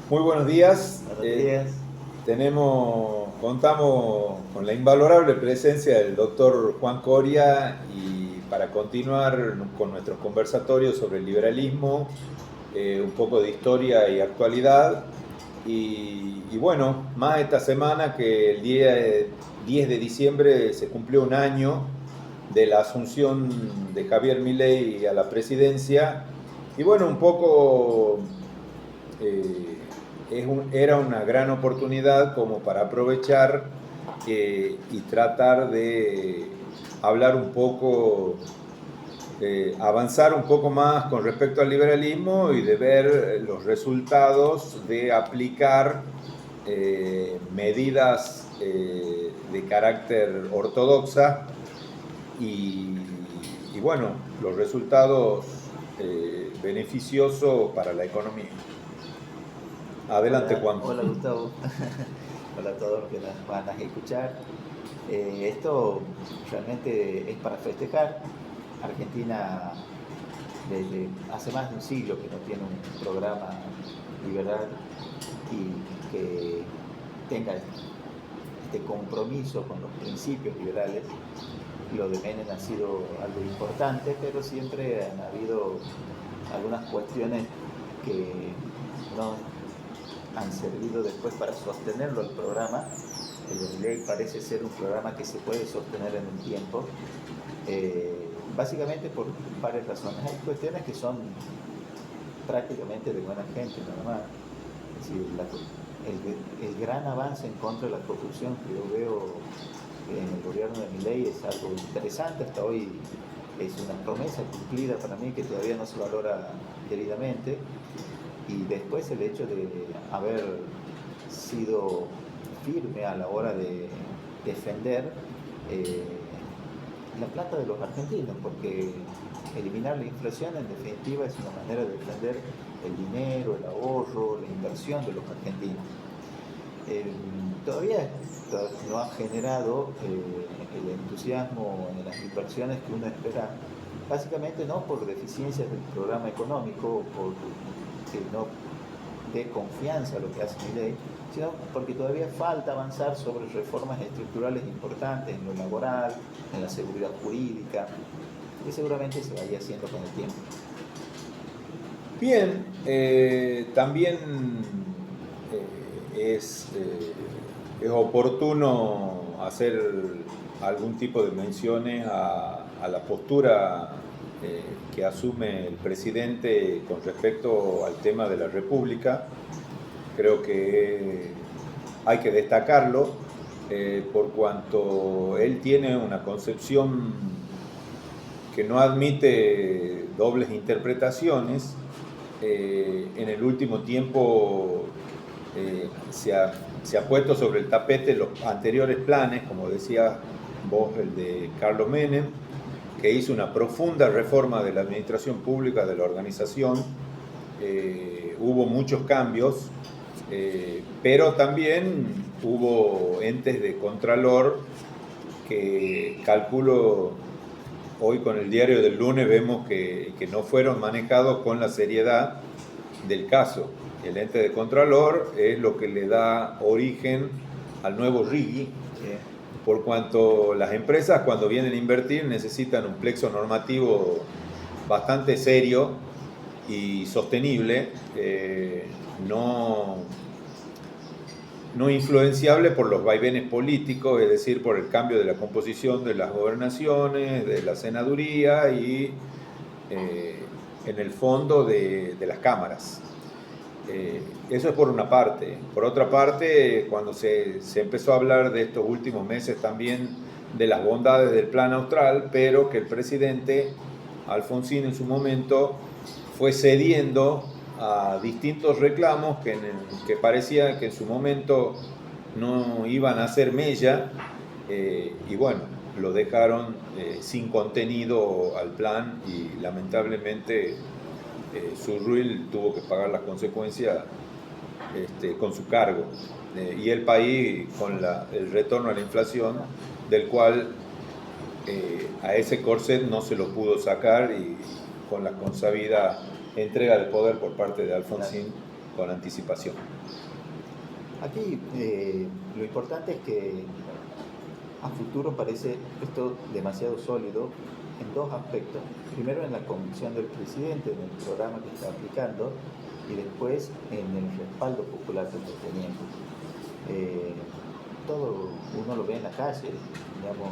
Muy buenos días. Buenos días. Contamos con la invalorable presencia del doctor Juan Coria y para continuar con nuestros conversatorios sobre el liberalismo, un poco de historia y actualidad. Y bueno, más esta semana que el día 10 de diciembre se cumplió un año de la asunción de Javier Milei a la presidencia. Y bueno, un poco era una gran oportunidad como para aprovechar y tratar de hablar un poco, avanzar un poco más con respecto al liberalismo y de ver los resultados de aplicar medidas de carácter ortodoxa y bueno, los resultados beneficiosos para la economía. Adelante, Hola, Juan. hola Gustavo. Hola a todos los que nos van a escuchar. Esto realmente es para festejar. Argentina desde hace más de un siglo que no tiene un programa liberal y que tenga este compromiso con los principios liberales. Lo de Menem ha sido algo importante, pero siempre han habido algunas cuestiones que no han servido después para sostenerlo el programa. El de Milei parece ser un programa que se puede sostener en el tiempo, básicamente por varias razones. Hay cuestiones que son prácticamente de buena gente, nada más. Es decir, el gran avance en contra de la corrupción que yo veo en el gobierno de Milei es algo interesante. Hasta hoy es una promesa cumplida para mí que todavía no se valora debidamente. Y después el hecho de haber sido firme a la hora de defender eh, la plata de los argentinos, porque eliminar la inflación en definitiva es una manera de defender el dinero, el ahorro, la inversión de los argentinos. Eh, todavía no ha generado el entusiasmo en las inversiones que uno espera, básicamente no por deficiencias del programa económico, por que no dé confianza a lo que hace Milei, sino porque todavía falta avanzar sobre reformas estructurales importantes en lo laboral, en la seguridad jurídica, y seguramente se vaya haciendo con el tiempo. Bien, también es oportuno hacer algún tipo de menciones a la postura que asume el presidente con respecto al tema de la República. Creo que hay que destacarlo por cuanto él tiene una concepción que no admite dobles interpretaciones. En el último tiempo se ha puesto sobre el tapete los anteriores planes, como decía vos, el de Carlos Menem, que hizo una profunda reforma de la administración pública, de la organización. Hubo muchos cambios, pero también hubo entes de contralor que calculo hoy con el diario del lunes vemos que no fueron manejados con la seriedad del caso. El ente de Contralor es lo que le da origen al nuevo RIGI, por cuanto las empresas cuando vienen a invertir necesitan un plexo normativo bastante serio y sostenible, no, no influenciable por los vaivenes políticos, es decir, por el cambio de la composición de las gobernaciones, de la senaduría y en el fondo de las cámaras. Eso es por una parte. Por otra parte, cuando se empezó a hablar de estos últimos meses también de las bondades del Plan Austral, pero que el presidente Alfonsín en su momento fue cediendo a distintos reclamos que parecía que en su momento no iban a hacer mella, y bueno, lo dejaron sin contenido al plan y lamentablemente Surruil tuvo que pagar las consecuencias con su cargo, y el país con el retorno a la inflación, del cual a ese corset no se lo pudo sacar y con la consabida entrega de poder por parte de Alfonsín con anticipación. Aquí lo importante es que a futuro parece esto demasiado sólido en dos aspectos. Primero en la convicción del presidente, en el programa que está aplicando, y después en el respaldo popular que está teniendo. Todo uno lo ve en la calle, digamos,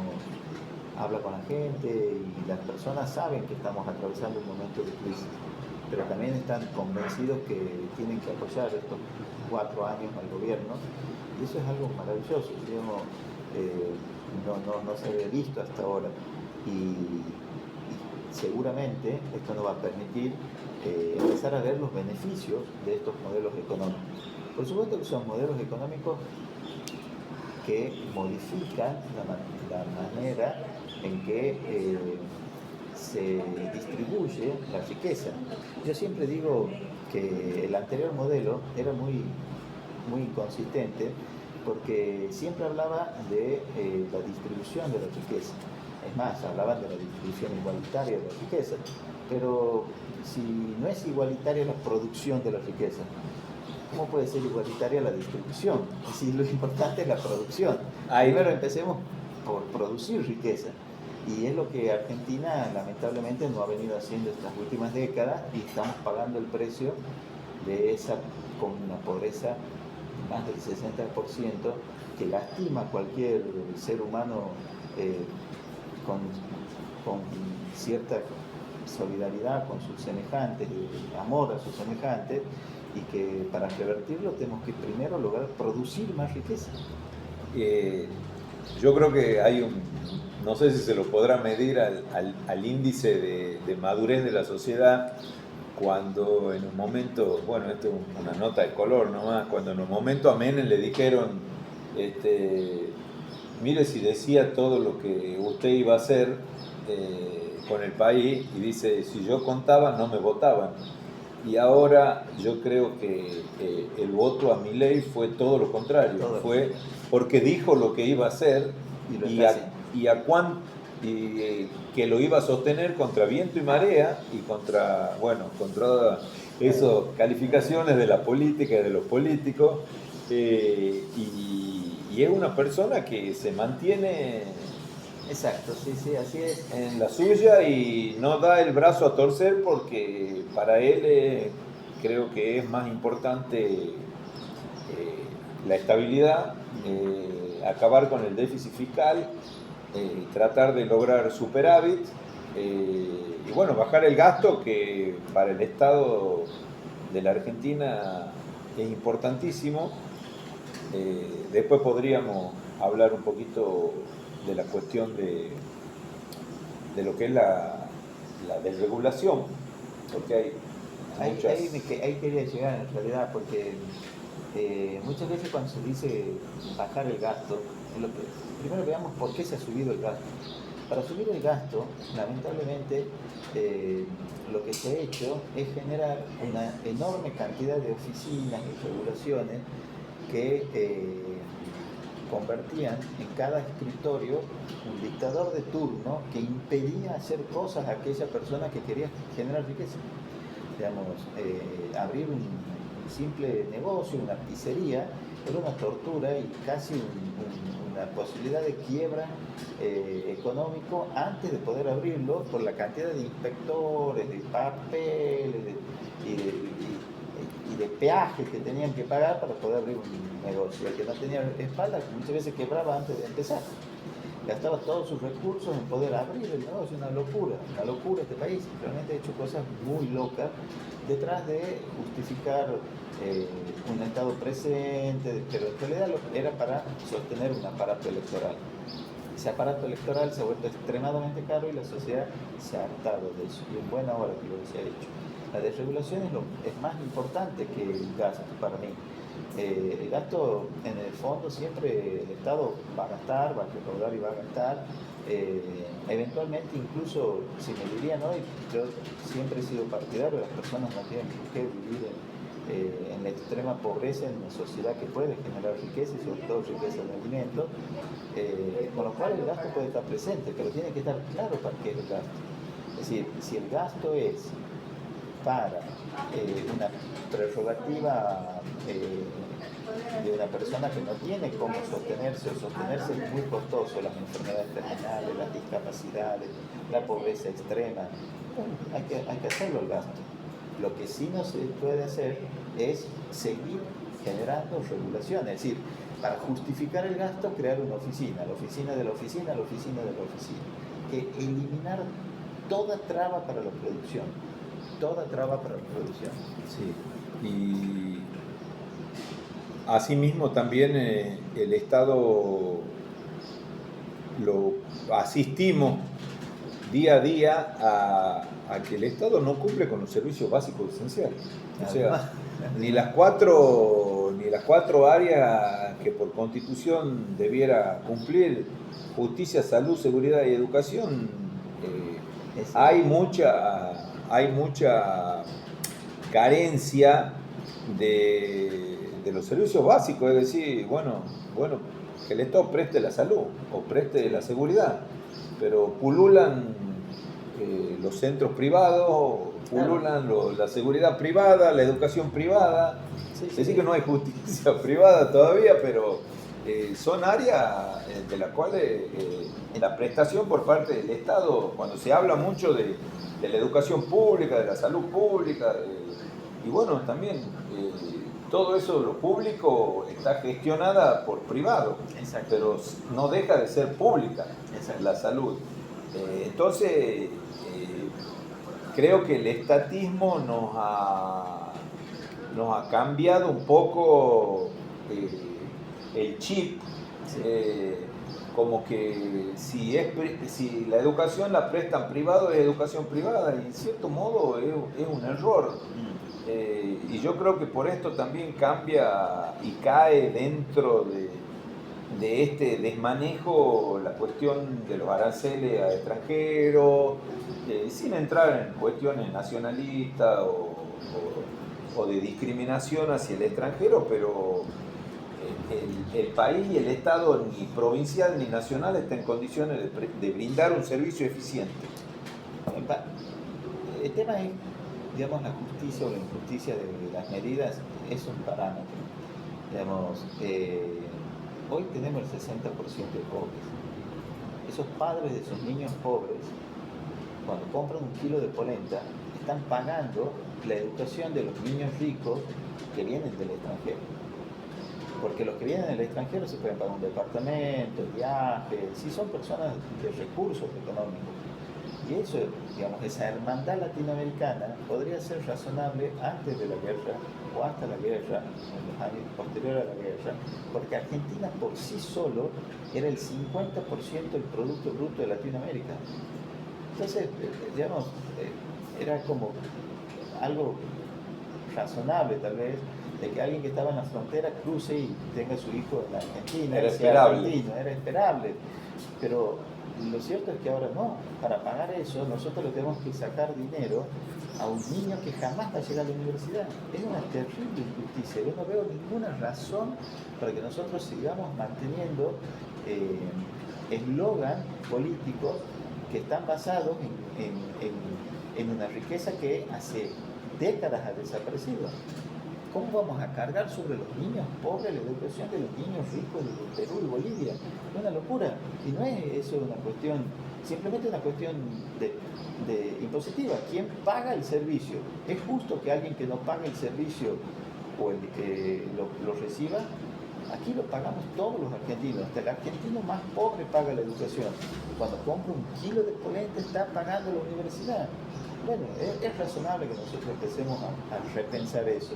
habla con la gente y las personas saben que estamos atravesando un momento de crisis, pero también están convencidos que tienen que apoyar estos 4 años al gobierno, y eso es algo maravilloso, digamos, no se había visto hasta ahora, y seguramente esto nos va a permitir empezar a ver los beneficios de estos modelos económicos. Por supuesto que son modelos económicos que modifican la manera en que se distribuye la riqueza. Yo siempre digo que el anterior modelo era muy inconsistente porque siempre hablaba de la distribución de la riqueza. Es más, hablaban de la distribución igualitaria de la riqueza, pero si no es igualitaria la producción de la riqueza, ¿cómo puede ser igualitaria la distribución? Es decir, lo importante es la producción. Primero empecemos por producir riqueza. Y es lo que Argentina lamentablemente no ha venido haciendo estas últimas décadas, y estamos pagando el precio de esa, con una pobreza más del 60%, que lastima a cualquier ser humano con cierta solidaridad con sus semejantes, amor a sus semejantes, y que para revertirlo tenemos que primero lograr producir más riqueza. Yo creo que hay no sé si se lo podrá medir al índice de madurez de la sociedad, cuando en un momento, bueno, esto es una nota de color nomás, cuando en un momento a Menem le dijeron, mire si decía todo lo que usted iba a hacer con el país, y dice, si yo contaba no me votaban. Y ahora yo creo que el voto a Milei fue todo lo contrario, fue porque dijo lo que iba a hacer y que lo iba a sostener contra viento y marea, y contra esas calificaciones de la política y de los políticos, y es una persona que se mantiene... Exacto, sí, así es. En la suya, y no da el brazo a torcer, porque para él creo que es más importante la estabilidad, acabar con el déficit fiscal, tratar de lograr superávit, y bueno, bajar el gasto, que para el Estado de la Argentina es importantísimo. Después podríamos hablar un poquito de la cuestión de lo que es la desregulación, porque hay muchas... Ahí quería llegar en realidad, porque muchas veces cuando se dice bajar el gasto, primero veamos por qué se ha subido el gasto. Para subir el gasto, lamentablemente, lo que se ha hecho es generar una enorme cantidad de oficinas y regulaciones que convertían en cada escritorio un dictador de turno que impedía hacer cosas a aquella persona que quería generar riqueza. Digamos, abrir un simple negocio, una pizzería, era una tortura y casi una posibilidad de quiebra económico antes de poder abrirlo, por la cantidad de inspectores, de papeles y de peajes que tenían que pagar para poder abrir un negocio. El que no tenía espalda muchas veces quebraba antes de empezar. Gastaba todos sus recursos en poder abrir el negocio. Una locura este país. Realmente ha hecho cosas muy locas detrás de justificar un Estado presente, pero en realidad era para sostener un aparato electoral. Ese aparato electoral se ha vuelto extremadamente caro y la sociedad se ha hartado de eso, y en buena hora que lo se ha hecho. La desregulación es más importante que el gasto para mí. El gasto, en el fondo, siempre el Estado va a gastar, va a recaudar y va a gastar. Eventualmente, incluso, si me dirían hoy, yo siempre he sido partidario, las personas no tienen por qué vivir en la extrema pobreza, en una sociedad que puede generar riqueza, y sobre todo riqueza de alimentos, con lo cual el gasto puede estar presente, pero tiene que estar claro para qué es el gasto. Es decir, si el gasto es para una prerrogativa de una persona que no tiene cómo sostenerse, o sostenerse es muy costoso, las enfermedades terminales, las discapacidades, la pobreza extrema, bueno, hay que hacerlo el gasto. Lo que sí no se puede hacer es seguir generando regulaciones, es decir, para justificar el gasto, crear una oficina, la oficina de la oficina, la oficina de la oficina, que eliminar toda traba para la producción, toda traba para la producción. Sí, y asimismo también el Estado lo asistimos día a día a que el Estado no cumple con los servicios básicos esenciales. O sea, ni las cuatro áreas que por Constitución debiera cumplir, justicia, salud, seguridad y educación, hay mucha carencia de los servicios básicos, es decir, bueno, que el Estado preste la salud o preste la seguridad, pero pululan los centros privados, pululan la seguridad privada, la educación privada. Sí, es decir, que no hay justicia privada todavía, pero son áreas de las cuales la prestación por parte del Estado, cuando se habla mucho de la educación pública, de la salud pública, y bueno, también todo eso, lo público, está gestionada por privado. Exacto. Pero no deja de ser pública. Exacto. La salud. Entonces, creo que el estatismo nos ha cambiado un poco el chip. Sí. Como que si la educación la prestan privado, es educación privada, y en cierto modo es un error. Y yo creo que por esto también cambia y cae dentro de este desmanejo la cuestión de los aranceles a extranjeros, sin entrar en cuestiones nacionalistas o de discriminación hacia el extranjero, pero el país y el Estado, ni provincial ni nacional, está en condiciones de brindar un servicio eficiente. El tema es, digamos, la justicia o la injusticia de las medidas es un parámetro. Digamos, hoy tenemos el 60% de pobres. Esos padres de esos niños pobres, cuando compran un kilo de polenta, están pagando la educación de los niños ricos que vienen del extranjero. Porque los que vienen del extranjero se pueden pagar un departamento, viajes, si son personas de recursos económicos. Y eso, digamos, esa hermandad latinoamericana podría ser razonable antes de la guerra o hasta la guerra, en los años posteriores a la guerra, porque Argentina por sí solo era el 50% del Producto Bruto de Latinoamérica. Entonces, digamos, era como algo razonable tal vez, de que alguien que estaba en la frontera cruce y tenga a su hijo en la Argentina. Era esperable. Era esperable. Pero lo cierto es que ahora no. Para pagar eso, nosotros le tenemos que sacar dinero a un niño que jamás va a llegar a la universidad. Es una terrible injusticia. Yo no veo ninguna razón para que nosotros sigamos manteniendo eslogan políticos que están basados en una riqueza que hace décadas ha desaparecido. ¿Cómo vamos a cargar sobre los niños pobres la educación de los niños ricos de Perú y Bolivia? Es una locura. Y no es eso una cuestión, simplemente una cuestión de impositiva. ¿Quién paga el servicio? ¿Es justo que alguien que no paga el servicio o lo reciba? Aquí lo pagamos todos los argentinos. Hasta el argentino más pobre paga la educación. Cuando compra un kilo de polenta está pagando la universidad. Bueno, es razonable que nosotros empecemos a repensar eso.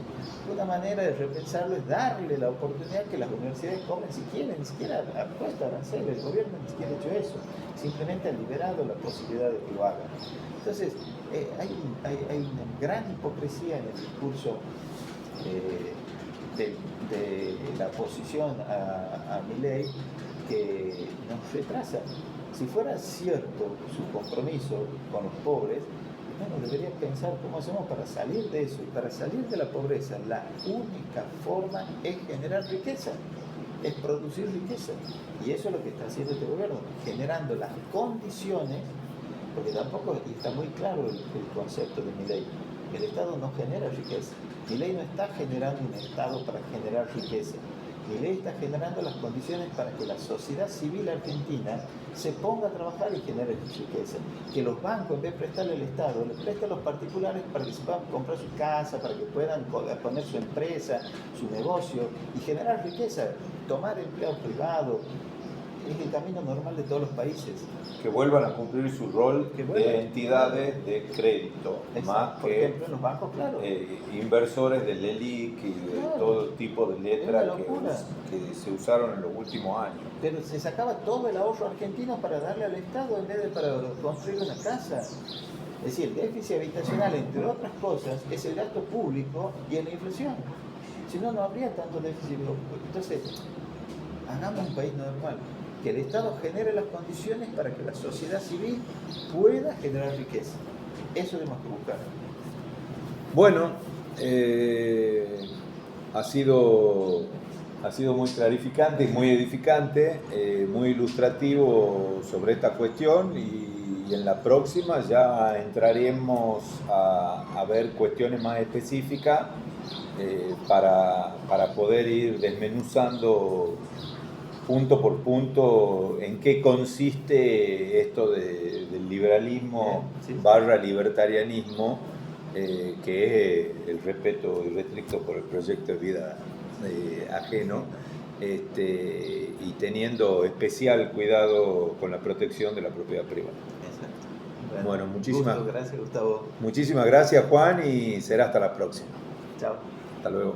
Una manera de repensarlo es darle la oportunidad que las universidades cobren si quieren, ni siquiera ha puesto aranceles, el gobierno ni siquiera ha hecho eso, simplemente ha liberado la posibilidad de que lo hagan. Entonces, hay una gran hipocresía en el discurso de la oposición a Milei que nos retrasa. Si fuera cierto su compromiso con los pobres, bueno, debería pensar cómo hacemos para salir de eso. Y para salir de la pobreza, la única forma es generar riqueza, es producir riqueza. Y eso es lo que está haciendo este gobierno, generando las condiciones, porque tampoco está muy claro el concepto de Milei. El Estado no genera riqueza. Milei no está generando un Estado para generar riqueza. Milei está generando las condiciones para que la sociedad civil argentina se ponga a trabajar y genere riqueza. Que los bancos, en vez de prestarle al Estado, le presten a los particulares para que se puedan comprar su casa, para que puedan poner su empresa, su negocio y generar riqueza. Tomar empleados privados es el camino normal de todos los países. Que vuelvan a cumplir su rol de entidades de crédito, Exacto. más Por que ejemplo, en los bancos, claro. inversores del LELIC y de todo tipo de letras que se usaron en los últimos años. Pero se sacaba todo el ahorro argentino para darle al Estado en vez de para construir una casa. Es decir, el déficit habitacional, entre otras cosas, es el gasto público y en la inflación. Si no, no habría tanto déficit. Entonces, hagamos un país normal. Que el Estado genere las condiciones para que la sociedad civil pueda generar riqueza. Eso tenemos que buscar. Bueno, ha sido muy clarificante y muy edificante, muy ilustrativo sobre esta cuestión y en la próxima ya entraremos a ver cuestiones más específicas para poder ir desmenuzando punto por punto en qué consiste esto del liberalismo barra libertarianismo, que es el respeto irrestricto por el proyecto de vida ajeno, y teniendo especial cuidado con la protección de la propiedad privada. Exacto. Bueno, gracias, Gustavo. Muchísimas gracias, Juan, y será hasta la próxima. Chao. Hasta luego.